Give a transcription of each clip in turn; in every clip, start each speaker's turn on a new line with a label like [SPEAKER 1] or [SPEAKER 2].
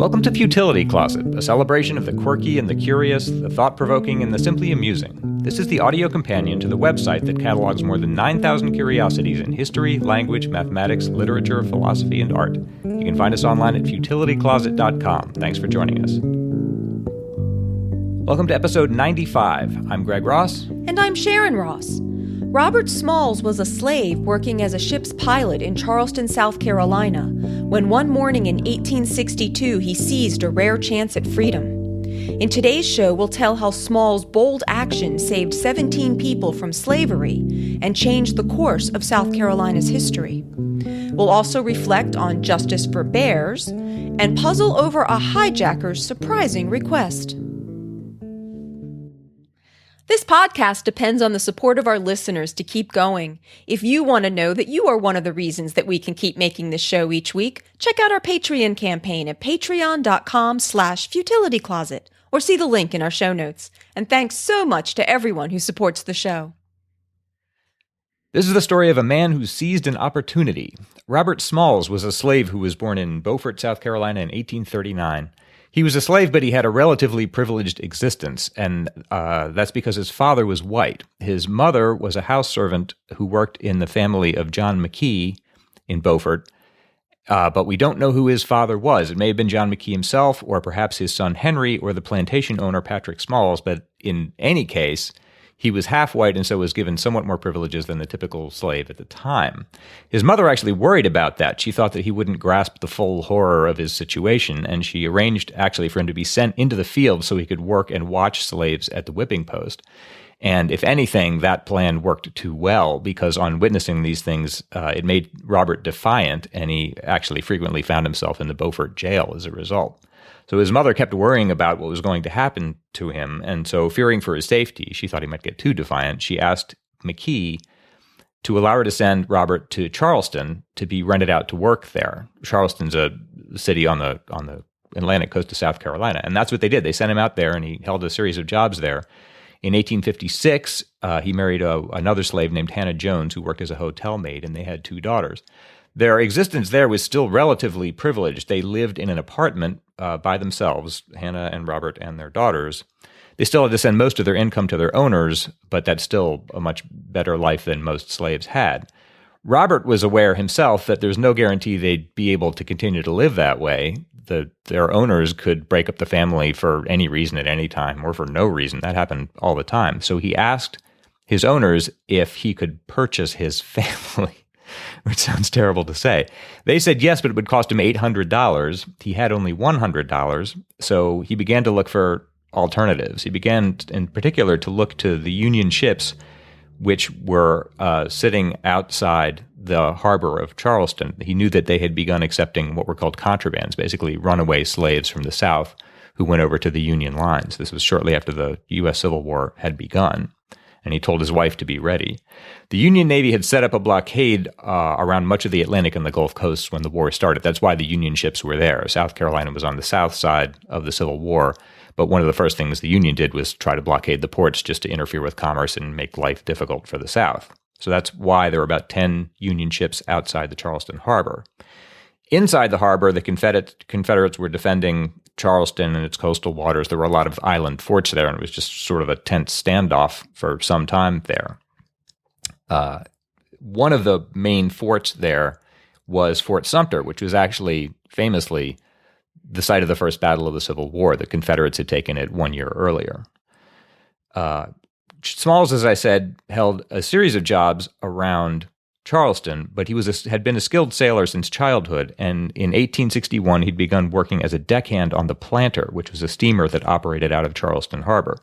[SPEAKER 1] Welcome to Futility Closet, a celebration of the quirky and the curious, the thought-provoking and the simply amusing. This is the audio companion to the website that catalogs more than 9,000 curiosities in history, language, mathematics, literature, philosophy, and art. You can find us online at futilitycloset.com. Thanks for joining us. Welcome to episode 95. I'm Greg Ross.
[SPEAKER 2] And I'm Sharon Ross. Robert Smalls was a slave working as a ship's pilot in Charleston, South Carolina, when one morning in 1862 he seized a rare chance at freedom. In today's show, we'll tell how Smalls' bold action saved 17 people from slavery and changed the course of South Carolina's history. We'll also reflect on justice for bears and puzzle over a hijacker's surprising request. This podcast depends on the support of our listeners to keep going. If you want to know that you are one of the reasons that we can keep making this show each week, check out our Patreon campaign at patreon.com/futilitycloset or see the link in our show notes. And thanks so much to everyone who supports the show.
[SPEAKER 1] This is the story of a man who seized an opportunity. Robert Smalls was a slave who was born in Beaufort, South Carolina in 1839. He was a slave, but he had a relatively privileged existence, and that's because his father was white. His mother was a house servant who worked in the family of John McKee in Beaufort, but we don't know who his father was. It may have been John McKee himself, or perhaps his son Henry, or the plantation owner Patrick Smalls, but in any case, he was half white and so was given somewhat more privileges than the typical slave at the time. His mother actually worried about that. She thought that he wouldn't grasp the full horror of his situation, and she arranged actually for him to be sent into the field so he could work and watch slaves at the whipping post. And if anything, that plan worked too well, because on witnessing these things, it made Robert defiant, and he actually frequently found himself in the Beaufort jail as a result. So his mother kept worrying about what was going to happen to him, and so fearing for his safety, she thought he might get too defiant, she asked McKee to allow her to send Robert to Charleston to be rented out to work there. Charleston's a city on the Atlantic coast of South Carolina, and that's what they did. They sent him out there, and he held a series of jobs there. In 1856, he married another slave named Hannah Jones, who worked as a hotel maid, and they had 2 daughters. Their existence there was still relatively privileged. They lived in an apartment by themselves, Hannah and Robert and their daughters. They still had to send most of their income to their owners, but that's still a much better life than most slaves had. Robert was aware himself that there's no guarantee they'd be able to continue to live that way. Their owners could break up the family for any reason at any time, or for no reason. That happened all the time. So he asked his owners if he could purchase his family. Which sounds terrible to say. They said yes, but it would cost him $800. He had only $100, so he began to look for alternatives. He began, in particular, to look to the Union ships, which were sitting outside the harbor of Charleston. He knew that they had begun accepting what were called contrabands, basically runaway slaves from the South who went over to the Union lines. This was shortly after the U.S. Civil War had begun, and he told his wife to be ready. The Union Navy had set up a blockade around much of the Atlantic and the Gulf Coast when the war started. That's why the Union ships were there. South Carolina was on the south side of the Civil War, but one of the first things the Union did was try to blockade the ports just to interfere with commerce and make life difficult for the South. So that's why there were about 10 Union ships outside the Charleston harbor. Inside the harbor, the Confederates were defending Charleston and its coastal waters. There were a lot of island forts there, and it was just sort of a tense standoff for some time there. One of the main forts there was Fort Sumter, which was actually famously the site of the first battle of the Civil War. The Confederates had taken it 1 year earlier. Smalls, as I said, held a series of jobs around Charleston, but he had been a skilled sailor since childhood, and in 1861 he'd begun working as a deckhand on the Planter, which was a steamer that operated out of Charleston Harbor.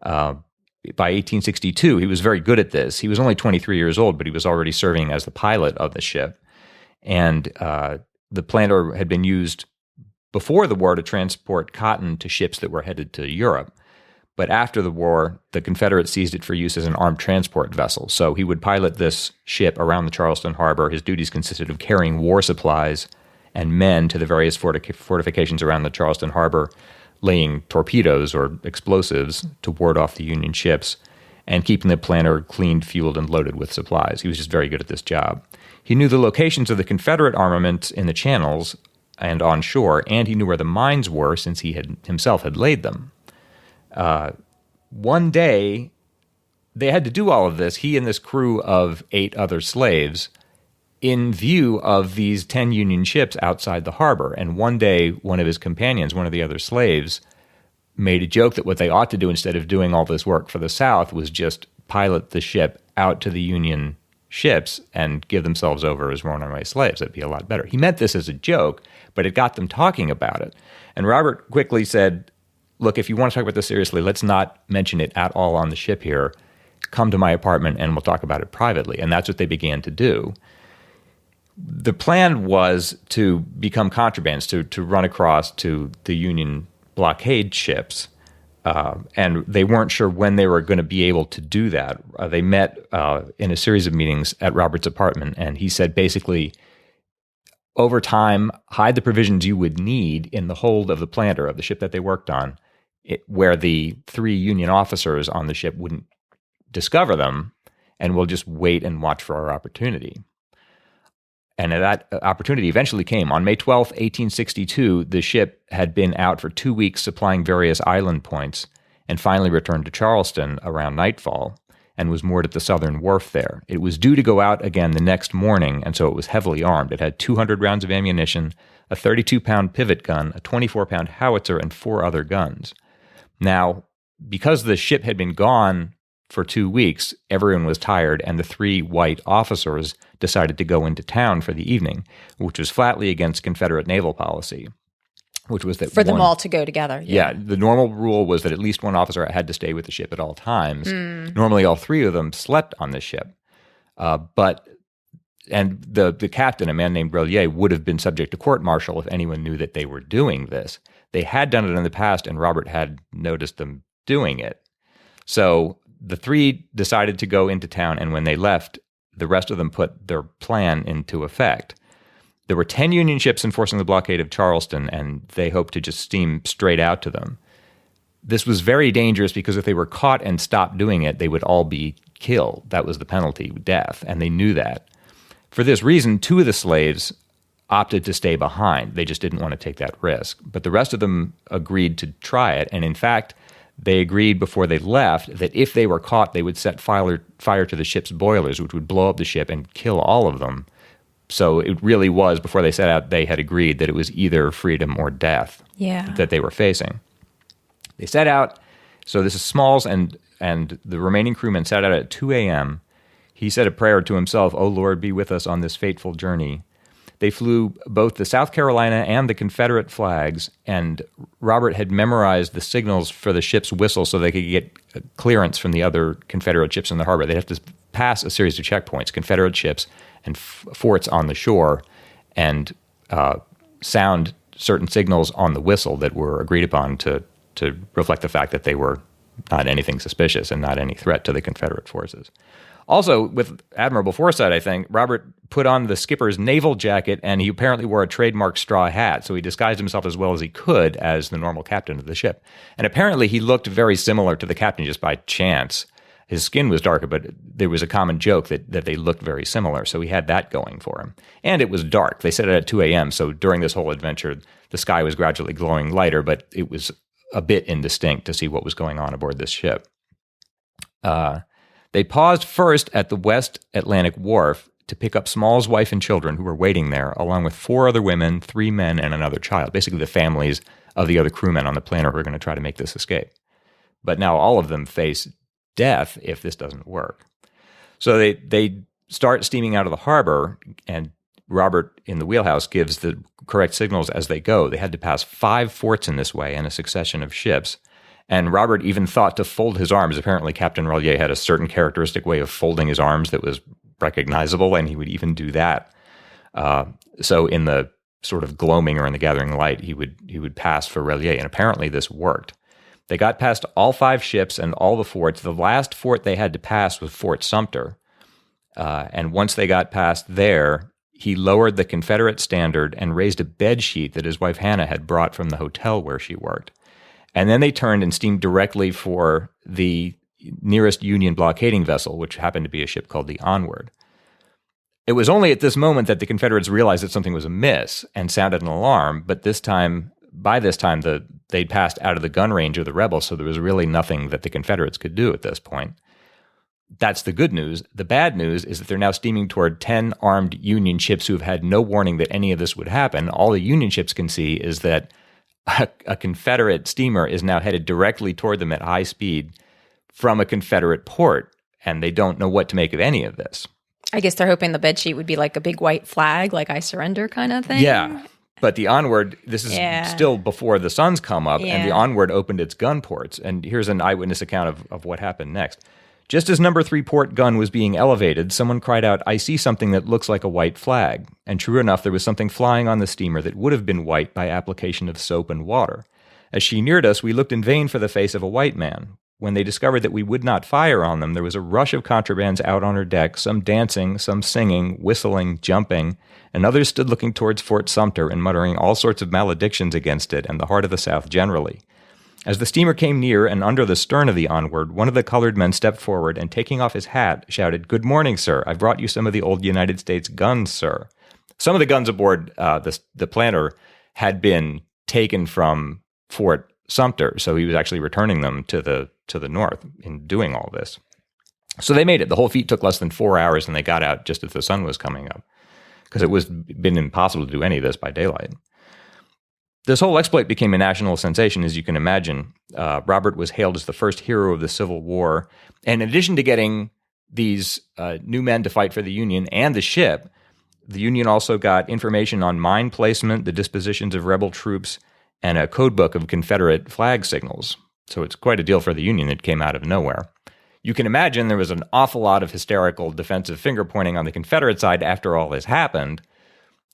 [SPEAKER 1] By 1862, he was very good at this. He was only 23 years old, but he was already serving as the pilot of the ship, and the Planter had been used before the war to transport cotton to ships that were headed to Europe. But after the war, the Confederates seized it for use as an armed transport vessel. So he would pilot this ship around the Charleston harbor. His duties consisted of carrying war supplies and men to the various fortifications around the Charleston harbor, laying torpedoes or explosives to ward off the Union ships, and keeping the Planter cleaned, fueled, and loaded with supplies. He was just very good at this job. He knew the locations of the Confederate armaments in the channels and on shore, and he knew where the mines were since he himself had laid them. One day, they had to do all of this, he and this crew of 8 other slaves, in view of these 10 Union ships outside the harbor. And one day, one of his companions, one of the other slaves, made a joke that what they ought to do instead of doing all this work for the South was just pilot the ship out to the Union ships and give themselves over as runaway slaves. That'd be a lot better. He meant this as a joke, but it got them talking about it. And Robert quickly said, look, if you want to talk about this seriously, let's not mention it at all on the ship here. Come to my apartment and we'll talk about it privately. And that's what they began to do. The plan was to become contrabands, to run across to the Union blockade ships. And they weren't sure when they were going to be able to do that. They met in a series of meetings at Robert's apartment, and he said basically, over time, hide the provisions you would need in the hold of the planter of the ship that they worked on, where the 3 Union officers on the ship wouldn't discover them, and we'll just wait and watch for our opportunity. And that opportunity eventually came. On May 12th, 1862, the ship had been out for 2 weeks supplying various island points and finally returned to Charleston around nightfall and was moored at the southern wharf there. It was due to go out again the next morning, and so it was heavily armed. It had 200 rounds of ammunition, a 32-pound pivot gun, a 24-pound howitzer, and 4 other guns. Now, because the ship had been gone for 2 weeks, everyone was tired, and the 3 white officers decided to go into town for the evening, which was flatly against Confederate naval policy, which was that
[SPEAKER 2] for them all to go together.
[SPEAKER 1] Yeah, the normal rule was that at least one officer had to stay with the ship at all times. Normally, all 3 of them slept on the ship, but the captain, a man named Brelier, would have been subject to court-martial if anyone knew that they were doing this. They had done it in the past, and Robert had noticed them doing it. So the 3 decided to go into town, and when they left, the rest of them put their plan into effect. There were 10 Union ships enforcing the blockade of Charleston, and they hoped to just steam straight out to them. This was very dangerous because if they were caught and stopped doing it, they would all be killed. That was the penalty, death, and they knew that. For this reason, 2 of the slaves opted to stay behind. They just didn't want to take that risk. But the rest of them agreed to try it, and in fact, they agreed before they left that if they were caught, they would set fire to the ship's boilers, which would blow up the ship and kill all of them. So it really was, before they set out, they had agreed that it was either freedom or death that they were facing. They set out. So this is Smalls and the remaining crewmen set out at 2 a.m. He said a prayer to himself, "O Lord, be with us on this fateful journey." They flew both the South Carolina and the Confederate flags, and Robert had memorized the signals for the ship's whistle so they could get clearance from the other Confederate ships in the harbor. They'd have to pass a series of checkpoints, Confederate ships and forts on the shore, and sound certain signals on the whistle that were agreed upon to reflect the fact that they were not anything suspicious and not any threat to the Confederate forces. Also, with admirable foresight, I think, Robert put on the skipper's naval jacket, and he apparently wore a trademark straw hat, so he disguised himself as well as he could as the normal captain of the ship. And apparently he looked very similar to the captain just by chance. His skin was darker, but there was a common joke that they looked very similar, so he had that going for him. And it was dark. They set it at 2 a.m., so during this whole adventure, the sky was gradually glowing lighter, but it was a bit indistinct to see what was going on aboard this ship. They paused first at the West Atlantic Wharf to pick up Small's wife and children who were waiting there, along with 4 other women, 3 men, and another child, basically the families of the other crewmen on the planter who are going to try to make this escape. But now all of them face death if this doesn't work. So they start steaming out of the harbor, and Robert in the wheelhouse gives the correct signals as they go. They had to pass 5 forts in this way and a succession of ships. And Robert even thought to fold his arms. Apparently, Captain Rollier had a certain characteristic way of folding his arms that was recognizable, and he would even do that. So in the sort of gloaming or in the gathering light, he would pass for Rollier, and apparently this worked. They got past all 5 ships and all the forts. The last fort they had to pass was Fort Sumter. And once they got past there, he lowered the Confederate standard and raised a bed sheet that his wife Hannah had brought from the hotel where she worked. And then they turned and steamed directly for the nearest Union blockading vessel, which happened to be a ship called the Onward. It was only at this moment that the Confederates realized that something was amiss and sounded an alarm, but by this time, they'd passed out of the gun range of the rebels, so there was really nothing that the Confederates could do at this point. That's the good news. The bad news is that they're now steaming toward 10 armed Union ships who have had no warning that any of this would happen. All the Union ships can see is that a Confederate steamer is now headed directly toward them at high speed from a Confederate port, and they don't know what to make of any of this.
[SPEAKER 2] I guess they're hoping the bedsheet would be like a big white flag, like I surrender kind of thing.
[SPEAKER 1] Yeah. But the Onward, this is still before the sun's come up, and the Onward opened its gun ports. And here's an eyewitness account of what happened next. Just as number 3 port gun was being elevated, someone cried out, "I see something that looks like a white flag." And true enough, there was something flying on the steamer that would have been white by application of soap and water. As she neared us, we looked in vain for the face of a white man. When they discovered that we would not fire on them, there was a rush of contrabands out on her deck, some dancing, some singing, whistling, jumping, and others stood looking towards Fort Sumter and muttering all sorts of maledictions against it and the heart of the South generally. As the steamer came near and under the stern of the Onward, one of the colored men stepped forward and, taking off his hat, shouted, "Good morning, sir. I've brought you some of the old United States guns, sir." Some of the guns aboard the planter had been taken from Fort Sumter, so he was actually returning them to the north in doing all this. So they made it. The whole feat took less than 4 hours, and they got out just as the sun was coming up, because it was been impossible to do any of this by daylight. This whole exploit became a national sensation, as you can imagine. Robert was hailed as the first hero of the Civil War, and in addition to getting these new men to fight for the Union and the ship, the Union also got information on mine placement, the dispositions of rebel troops, and a code book of Confederate flag signals. So it's quite a deal for the Union that came out of nowhere. You can imagine there was an awful lot of hysterical defensive finger-pointing on the Confederate side after all this happened.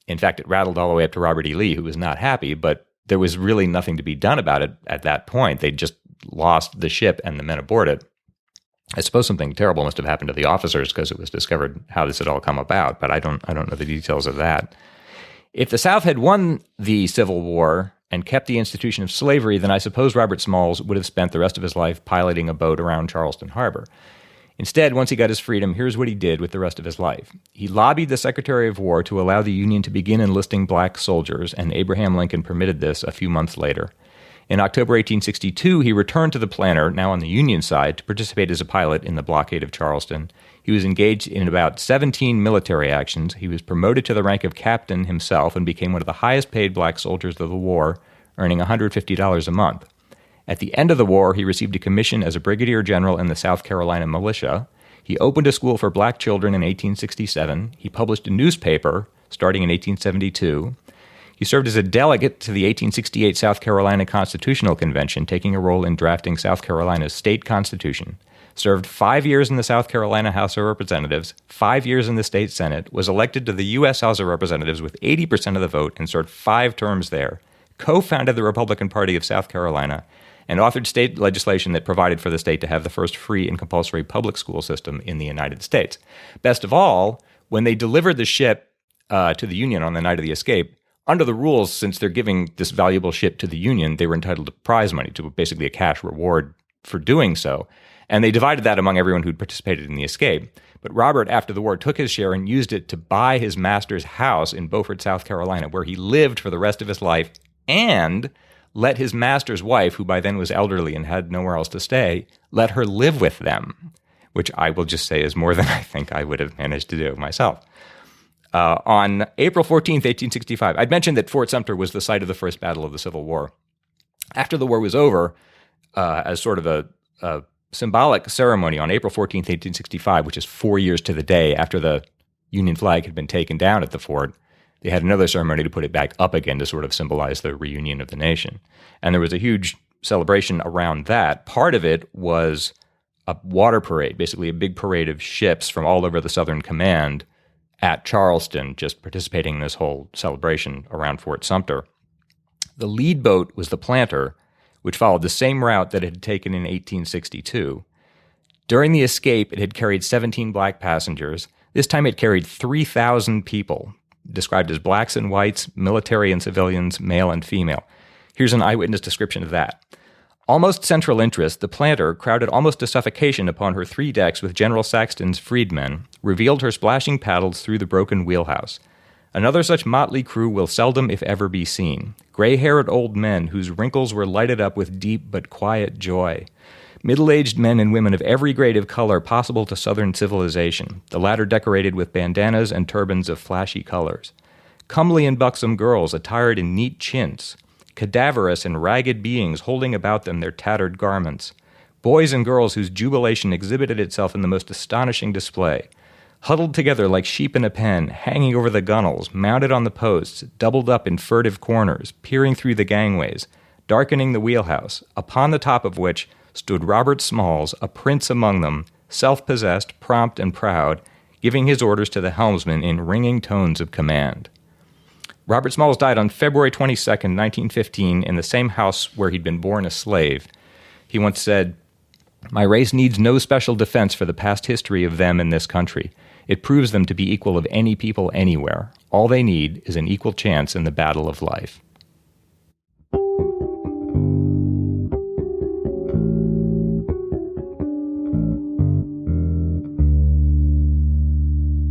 [SPEAKER 1] In fact, it rattled all the way up to Robert E. Lee, who was not happy, but there was really nothing to be done about it at that point. They just lost the ship and the men aboard it. I suppose something terrible must have happened to the officers because it was discovered how this had all come about, but I don't know the details of that. If the South had won the Civil War and kept the institution of slavery, then I suppose Robert Smalls would have spent the rest of his life piloting a boat around Charleston Harbor. Instead, once he got his freedom, here's what he did with the rest of his life. He lobbied the Secretary of War to allow the Union to begin enlisting black soldiers, and Abraham Lincoln permitted this a few months later. In October 1862, he returned to the planter, now on the Union side, to participate as a pilot in the blockade of Charleston. He was engaged in about 17 military actions. He was promoted to the rank of captain himself and became one of the highest-paid black soldiers of the war, earning $150 a month. At the end of the war, he received a commission as a brigadier general in the South Carolina militia. He opened a school for black children in 1867. He published a newspaper starting in 1872. He served as a delegate to the 1868 South Carolina Constitutional Convention, taking a role in drafting South Carolina's state constitution. Served 5 years in the South Carolina House of Representatives, 5 years in the state Senate, was elected to the U.S. House of Representatives with 80% of the vote and served 5 terms there, co-founded the Republican Party of South Carolina, and authored state legislation that provided for the state to have the first free and compulsory public school system in the United States. Best of all, when they delivered the ship to the Union on the night of the escape, under the rules, since they're giving this valuable ship to the Union, they were entitled to prize money, to basically a cash reward for doing so. And they divided that among everyone who'd participated in the escape. But Robert, after the war, took his share and used it to buy his master's house in Beaufort, South Carolina, where he lived for the rest of his life, and let his master's wife, who by then was elderly and had nowhere else to stay, let her live with them, which I will just say is more than I think I would have managed to do myself. On April 14th, 1865, I'd mentioned that Fort Sumter was the site of the first battle of the Civil War. After the war was over, as sort of a symbolic ceremony on April 14th, 1865, which is 4 years to the day after the Union flag had been taken down at the fort, they had another ceremony to put it back up again to sort of symbolize the reunion of the nation. And there was a huge celebration around that. Part of it was a water parade, basically a big parade of ships from all over the Southern Command at Charleston, just participating in this whole celebration around Fort Sumter. The lead boat was the Planter, which followed the same route that it had taken in 1862. During the escape, it had carried 17 black passengers. This time it carried 3,000 people, described as blacks and whites, military and civilians, male and female. Here's an eyewitness description of that. Almost central interest, the planter, crowded almost to suffocation upon her 3 decks with General Saxton's freedmen, revealed her splashing paddles through the broken wheelhouse. Another such motley crew will seldom if ever be seen. Gray-haired old men whose wrinkles were lighted up with deep but quiet joy. Middle-aged men and women of every grade of color possible to Southern civilization, the latter decorated with bandanas and turbans of flashy colors. Comely and buxom girls attired in neat chintz. Cadaverous and ragged beings holding about them their tattered garments. Boys and girls whose jubilation exhibited itself in the most astonishing display. Huddled together like sheep in a pen, hanging over the gunwales, mounted on the posts, doubled up in furtive corners, peering through the gangways, darkening the wheelhouse, upon the top of which stood Robert Smalls, a prince among them, self-possessed, prompt, and proud, giving his orders to the helmsman in ringing tones of command. Robert Smalls died on February 22, 1915, in the same house where he'd been born a slave. He once said, "My race needs no special defense for the past history of them in this country. It proves them to be equal of any people anywhere. All they need is an equal chance in the battle of life."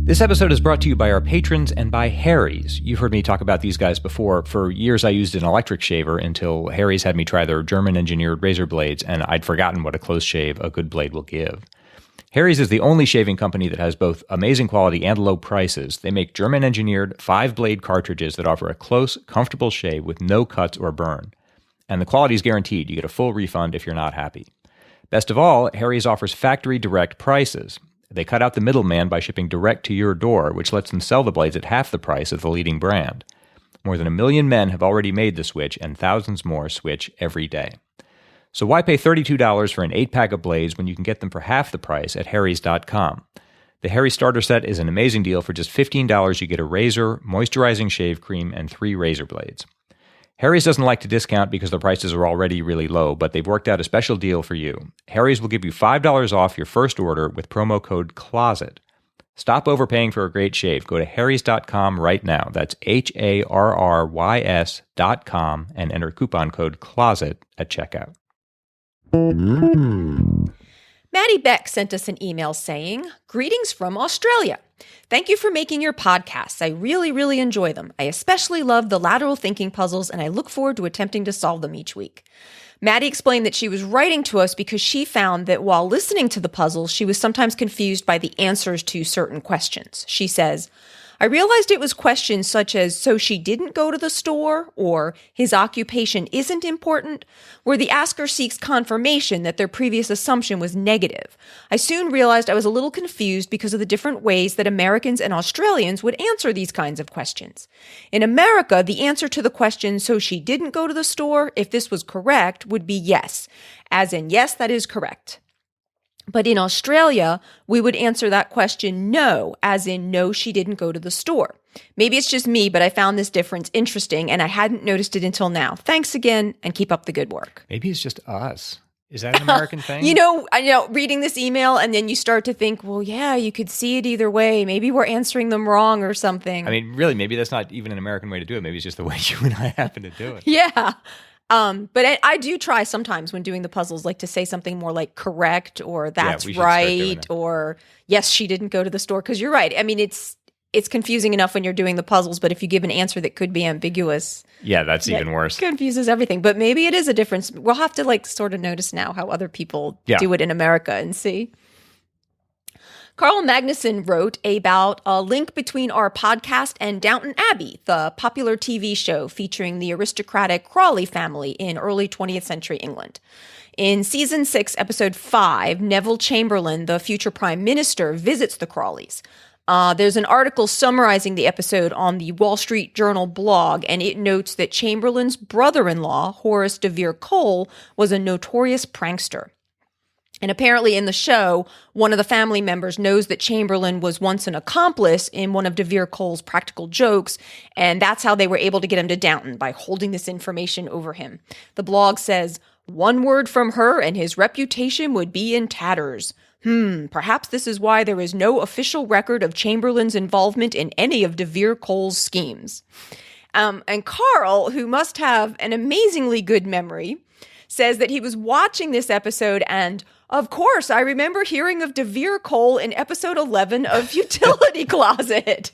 [SPEAKER 1] This episode is brought to you by our patrons and by Harry's. You've heard me talk about these guys before. For years, I used an electric shaver until Harry's had me try their German-engineered razor blades, and I'd forgotten what a close shave a good blade will give. Harry's is the only shaving company that has both amazing quality and low prices. They make German-engineered 5-blade cartridges that offer a close, comfortable shave with no cuts or burn. And the quality is guaranteed. You get a full refund if you're not happy. Best of all, Harry's offers factory direct prices. They cut out the middleman by shipping direct to your door, which lets them sell the blades at half the price of the leading brand. More than 1 million men have already made the switch, and thousands more switch every day. So why pay $32 for an 8-pack of blades when you can get them for half the price at harrys.com? The Harry Starter Set is an amazing deal. For just $15, you get a razor, moisturizing shave cream, and 3 razor blades. Harry's doesn't like to discount because the prices are already really low, but they've worked out a special deal for you. Harry's will give you $5 off your first order with promo code CLOSET. Stop overpaying for a great shave. Go to harrys.com right now. That's HARRYS.com and enter coupon code CLOSET at checkout.
[SPEAKER 2] Maddie Beck sent us an email saying, "Greetings from Australia. Thank you for making your podcasts. I really, really enjoy them. I especially love the lateral thinking puzzles, and I look forward to attempting to solve them each week." Maddie explained that she was writing to us because she found that while listening to the puzzles, she was sometimes confused by the answers to certain questions. She says, "I realized it was questions such as, so she didn't go to the store, or his occupation isn't important, where the asker seeks confirmation that their previous assumption was negative. I soon realized I was a little confused because of the different ways that Americans and Australians would answer these kinds of questions. In America, the answer to the question, so she didn't go to the store, if this was correct, would be yes, as in, yes, that is correct. But in Australia, we would answer that question no, as in no, she didn't go to the store. Maybe it's just me, but I found this difference interesting, and I hadn't noticed it until now. Thanks again, and keep up the good work."
[SPEAKER 1] Maybe it's just us. Is that an American thing?
[SPEAKER 2] I know, reading this email, and then you start to think, well, yeah, you could see it either way. Maybe we're answering them wrong or something.
[SPEAKER 1] I mean, really, maybe that's not even an American way to do it. Maybe it's just the way you and I happen to do it.
[SPEAKER 2] Yeah. But I do try sometimes when doing the puzzles, like to say something more like correct or that's right or yes, she didn't go to the store. Because you're right. I mean, it's confusing enough when you're doing the puzzles, but if you give an answer that could be ambiguous,
[SPEAKER 1] yeah, that's even worse.
[SPEAKER 2] Confuses everything. But maybe it is a difference. We'll have to sort of notice now how other people do it in America and see. Carl Magnuson wrote about a link between our podcast and Downton Abbey, the popular TV show featuring the aristocratic Crawley family in early 20th century England. In Season 6, Episode 5, Neville Chamberlain, the future Prime Minister, visits the Crawleys. There's an article summarizing the episode on the Wall Street Journal blog, and it notes that Chamberlain's brother-in-law, Horace de Vere Cole, was a notorious prankster. And apparently in the show, one of the family members knows that Chamberlain was once an accomplice in one of de Vere Cole's practical jokes, and that's how they were able to get him to Downton, by holding this information over him. The blog says, "One word from her and his reputation would be in tatters. Perhaps this is why there is no official record of Chamberlain's involvement in any of de Vere Cole's schemes." And Carl, who must have an amazingly good memory, says that he was watching this episode and, of course, I remember hearing of DeVere Cole in episode 11 of Futility Closet.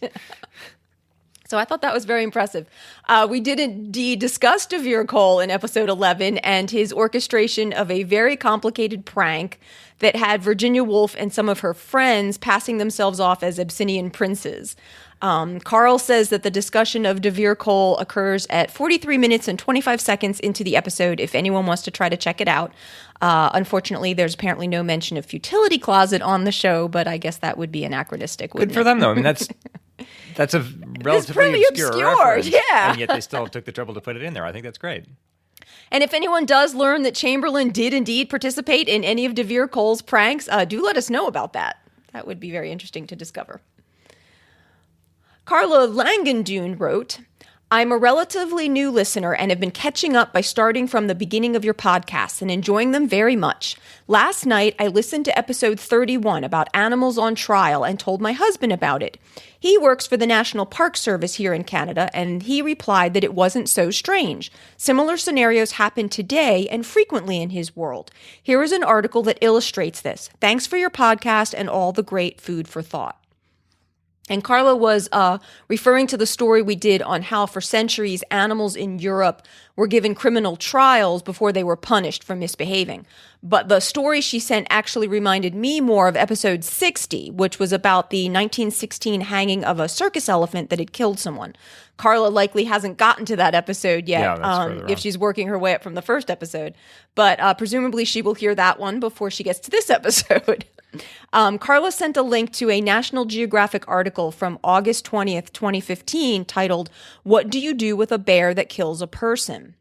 [SPEAKER 2] So I thought that was very impressive. We did indeed discuss DeVere Cole in episode 11 and his orchestration of a very complicated prank that had Virginia Woolf and some of her friends passing themselves off as Abyssinian princes. Carl says that the discussion of DeVere Cole occurs at 43 minutes and 25 seconds into the episode if anyone wants to try to check it out. Unfortunately, there's apparently no mention of Futility Closet on the show, but I guess that would be anachronistic.
[SPEAKER 1] Good for them, though. I mean, that's a relatively obscure reference,
[SPEAKER 2] yeah.
[SPEAKER 1] And yet they still took the trouble to put it in there. I think that's great.
[SPEAKER 2] And if anyone does learn that Chamberlain did indeed participate in any of DeVere Cole's pranks, do let us know about that. That would be very interesting to discover. Carla Langendoon wrote, I'm a relatively new listener and have been catching up by starting from the beginning of your podcasts and enjoying them very much. Last night, I listened to episode 31 about animals on trial and told my husband about it. He works for the National Park Service here in Canada, and he replied that it wasn't so strange. Similar scenarios happen today and frequently in his world. Here is an article that illustrates this. Thanks for your podcast and all the great food for thought. And Carla was referring to the story we did on how for centuries animals in Europe were given criminal trials before they were punished for misbehaving. But the story she sent actually reminded me more of episode 60, which was about the 1916 hanging of a circus elephant that had killed someone. Carla likely hasn't gotten to that episode yet, if she's working her way up from the first episode. But presumably she will hear that one before she gets to this episode. Carla sent a link to a National Geographic article from August 20th, 2015 titled, What Do You Do with a Bear That Kills a Person?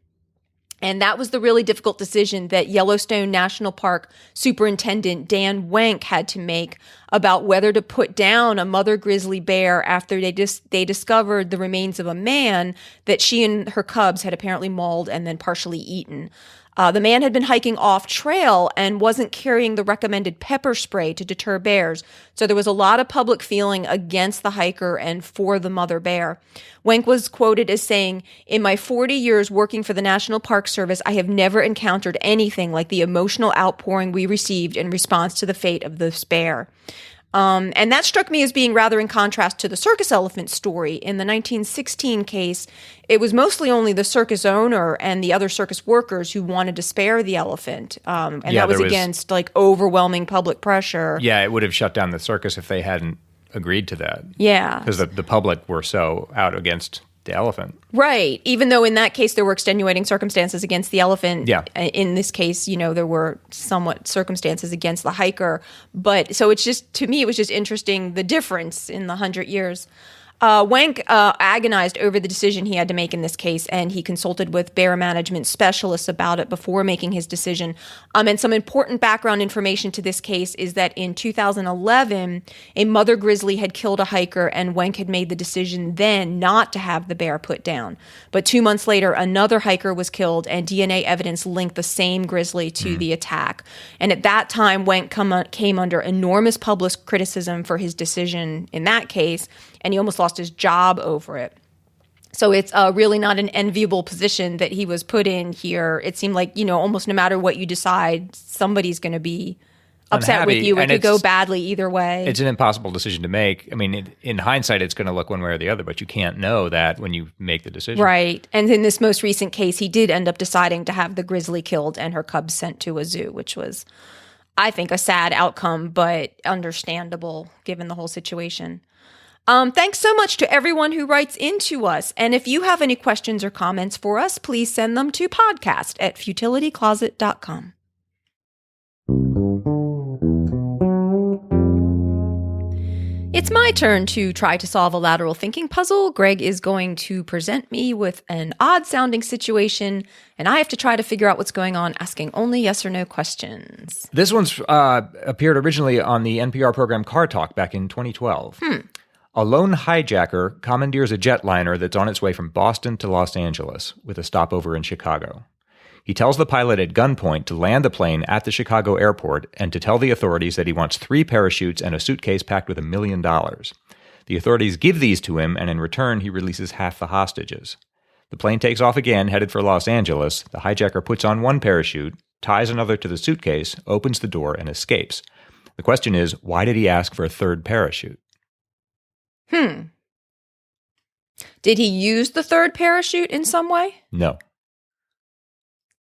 [SPEAKER 2] And that was the really difficult decision that Yellowstone National Park Superintendent Dan Wenck had to make about whether to put down a mother grizzly bear after they discovered the remains of a man that she and her cubs had apparently mauled and then partially eaten. The man had been hiking off trail and wasn't carrying the recommended pepper spray to deter bears. So there was a lot of public feeling against the hiker and for the mother bear. Wenck was quoted as saying, in my 40 years working for the National Park Service, I have never encountered anything like the emotional outpouring we received in response to the fate of this bear. And that struck me as being rather in contrast to the circus elephant story. In the 1916 case, it was mostly only the circus owner and the other circus workers who wanted to spare the elephant. That was against overwhelming public pressure.
[SPEAKER 1] Yeah, it would have shut down the circus if they hadn't agreed to that.
[SPEAKER 2] Yeah.
[SPEAKER 1] Because the public were so out against the elephant.
[SPEAKER 2] Right. Even though in that case there were extenuating circumstances against the elephant.
[SPEAKER 1] Yeah.
[SPEAKER 2] In this case, there were somewhat circumstances against the hiker. But so it's just, to me, it was just interesting the difference in the 100 years. Wenck agonized over the decision he had to make in this case, and he consulted with bear management specialists about it before making his decision. And some important background information to this case is that in 2011, a mother grizzly had killed a hiker, and Wenck had made the decision then not to have the bear put down. But 2 months later, another hiker was killed, and DNA evidence linked the same grizzly to the attack. And at that time, Wenck came under enormous public criticism for his decision in that case, and he almost lost his job over it. So it's really not an enviable position that he was put in here. It seemed like, almost no matter what you decide, somebody's going to be upset
[SPEAKER 1] unhappy,
[SPEAKER 2] with you. It could go badly either way.
[SPEAKER 1] It's an impossible decision to make. I mean, in hindsight, it's going to look one way or the other, but you can't know that when you make the decision.
[SPEAKER 2] Right. And in this most recent case, he did end up deciding to have the grizzly killed and her cubs sent to a zoo, which was, I think, a sad outcome, but understandable given the whole situation. Thanks so much to everyone who writes into us. And if you have any questions or comments for us, please send them to podcast@futilitycloset.com. It's my turn to try to solve a lateral thinking puzzle. Greg is going to present me with an odd-sounding situation, and I have to try to figure out what's going on, asking only yes or no questions.
[SPEAKER 1] This one's appeared originally on the NPR program Car Talk back in 2012. A lone hijacker commandeers a jetliner that's on its way from Boston to Los Angeles with a stopover in Chicago. He tells the pilot at gunpoint to land the plane at the Chicago airport and to tell the authorities that he wants 3 parachutes and a suitcase packed with $1 million. The authorities give these to him, and in return, he releases half the hostages. The plane takes off again, headed for Los Angeles. The hijacker puts on one parachute, ties another to the suitcase, opens the door, and escapes. The question is, why did he ask for a third parachute?
[SPEAKER 2] Did he use the third parachute in some way?
[SPEAKER 1] No.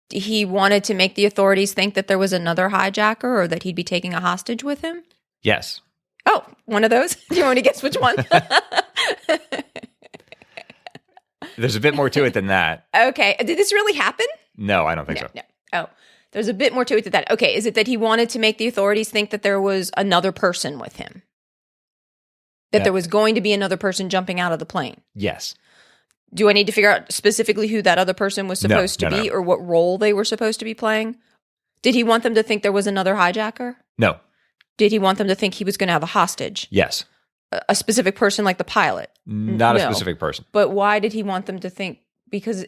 [SPEAKER 2] He wanted to make the authorities think that there was another hijacker or that he'd be taking a hostage with him?
[SPEAKER 1] Yes.
[SPEAKER 2] Oh, one of those? Do you want me to guess which one?
[SPEAKER 1] There's a bit more to it than that.
[SPEAKER 2] Okay. Did this really happen?
[SPEAKER 1] No, I don't think so.
[SPEAKER 2] No. Oh, there's a bit more to it than that. Okay. Is it that he wanted to make the authorities think that there was another person with him? That there was going to be another person jumping out of the plane?
[SPEAKER 1] Yes.
[SPEAKER 2] Do I need to figure out specifically who that other person was supposed to be or what role they were supposed to be playing? Did he want them to think there was another hijacker?
[SPEAKER 1] No.
[SPEAKER 2] Did he want them to think he was going to have a hostage?
[SPEAKER 1] Yes.
[SPEAKER 2] A specific person like the pilot?
[SPEAKER 1] Not a specific person.
[SPEAKER 2] But why did he want them to think? Because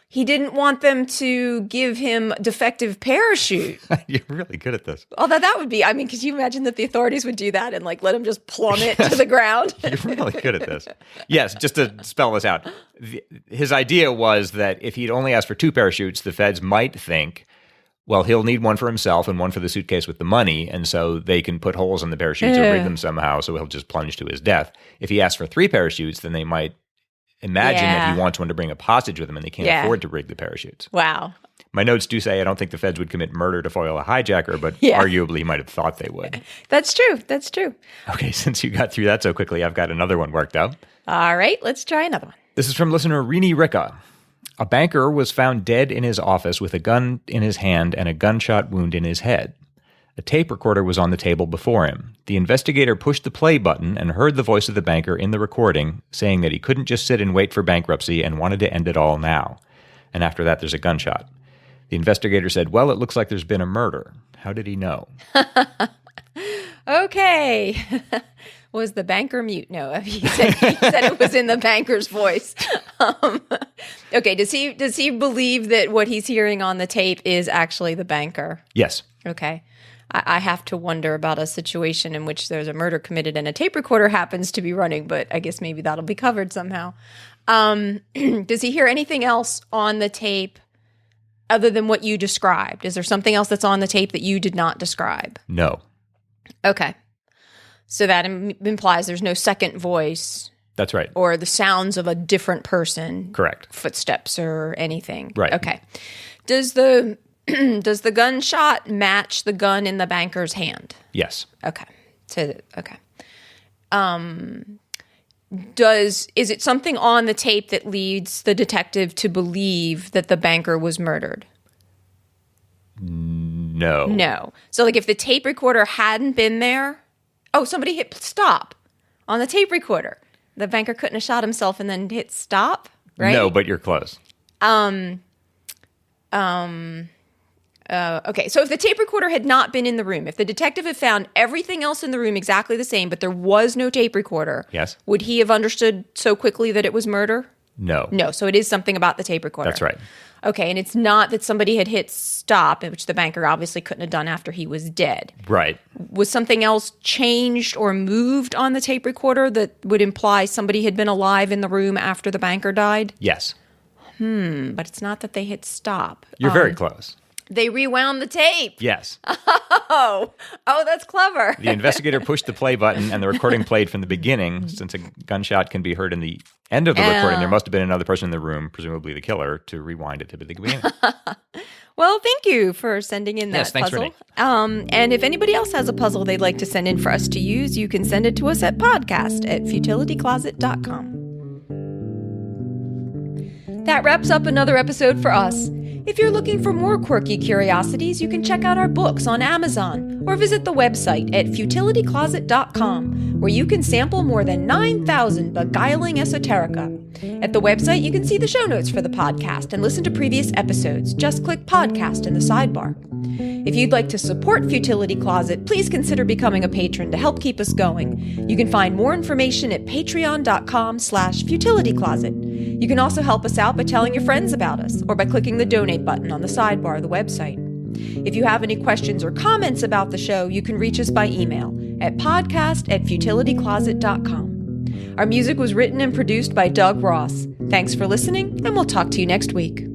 [SPEAKER 2] he didn't want them to give him defective parachute.
[SPEAKER 1] You're really good at this.
[SPEAKER 2] Although that would be, could you imagine that the authorities would do that and let him just plummet to the ground?
[SPEAKER 1] You're really good at this. Yes, just to spell this out. His idea was that if he'd only asked for 2 parachutes, the feds might think, well, he'll need one for himself and one for the suitcase with the money, and so they can put holes in the parachutes or rig them somehow so he'll just plunge to his death. If he asked for 3 parachutes, then they might imagine that he wants one to bring a hostage with him and they can't afford to rig the parachutes.
[SPEAKER 2] Wow.
[SPEAKER 1] My notes do say I don't think the feds would commit murder to foil a hijacker, but arguably he might have thought they would.
[SPEAKER 2] That's true. That's true.
[SPEAKER 1] Okay, since you got through that so quickly, I've got another one worked out.
[SPEAKER 2] All right, let's try another one.
[SPEAKER 1] This is from listener Rini Ricca. A banker was found dead in his office with a gun in his hand and a gunshot wound in his head. A tape recorder was on the table before him. The investigator pushed the play button and heard the voice of the banker in the recording saying that he couldn't just sit and wait for bankruptcy and wanted to end it all now. And after that, there's a gunshot. The investigator said, well, it looks like there's been a murder. How did he know?
[SPEAKER 2] Okay. Was the banker mute? No, he said it was in the banker's voice. Okay, does he believe that what he's hearing on the tape is actually the banker?
[SPEAKER 1] Yes.
[SPEAKER 2] Okay. I have to wonder about a situation in which there's a murder committed and a tape recorder happens to be running, but I guess maybe that'll be covered somehow. Does he hear anything else on the tape other than what you described? Is there something else that's on the tape that you did not describe?
[SPEAKER 1] No.
[SPEAKER 2] Okay. So that implies there's no second voice.
[SPEAKER 1] That's right.
[SPEAKER 2] Or the sounds of a different person.
[SPEAKER 1] Correct.
[SPEAKER 2] Footsteps or anything.
[SPEAKER 1] Right.
[SPEAKER 2] Okay. Does the gunshot match the gun in the banker's hand?
[SPEAKER 1] Yes.
[SPEAKER 2] Okay. Is it something on the tape that leads the detective to believe that the banker was murdered?
[SPEAKER 1] No.
[SPEAKER 2] No. So if the tape recorder hadn't been there, somebody hit stop on the tape recorder. The banker couldn't have shot himself and then hit stop, right?
[SPEAKER 1] No, but you're close.
[SPEAKER 2] Okay, so if the tape recorder had not been in the room, if the detective had found everything else in the room exactly the same, but there was no tape recorder,
[SPEAKER 1] yes,
[SPEAKER 2] would he have understood so quickly that it was murder?
[SPEAKER 1] No.
[SPEAKER 2] No, so it is something about the tape recorder.
[SPEAKER 1] That's right.
[SPEAKER 2] Okay, and it's not that somebody had hit stop, which the banker obviously couldn't have done after he was dead.
[SPEAKER 1] Right. Was
[SPEAKER 2] something else changed or moved on the tape recorder that would imply somebody had been alive in the room after the banker died?
[SPEAKER 1] Yes.
[SPEAKER 2] But it's not that they hit stop.
[SPEAKER 1] You're very close.
[SPEAKER 2] They rewound the tape.
[SPEAKER 1] Yes.
[SPEAKER 2] Oh, that's clever.
[SPEAKER 1] The investigator pushed the play button and the recording played from the beginning. Since a gunshot can be heard in the end of the recording, there must have been another person in the room, presumably the killer, to rewind it to the beginning.
[SPEAKER 2] Well, thank you for sending in that puzzle. And if anybody else has a puzzle they'd like to send in for us to use, you can send it to us at podcast@futilitycloset.com. That wraps up another episode for us. If you're looking for more quirky curiosities, you can check out our books on Amazon or visit the website at futilitycloset.com, where you can sample more than 9,000 beguiling esoterica. At the website, you can see the show notes for the podcast and listen to previous episodes. Just click podcast in the sidebar. If you'd like to support Futility Closet, please consider becoming a patron to help keep us going. You can find more information at patreon.com/futilitycloset. You can also help us out by telling your friends about us or by clicking the donate button on the sidebar of the website. If you have any questions or comments about the show, you can reach us by email at podcast@futilitycloset.com. Our music was written and produced by Doug Ross. Thanks for listening, and we'll talk to you next week.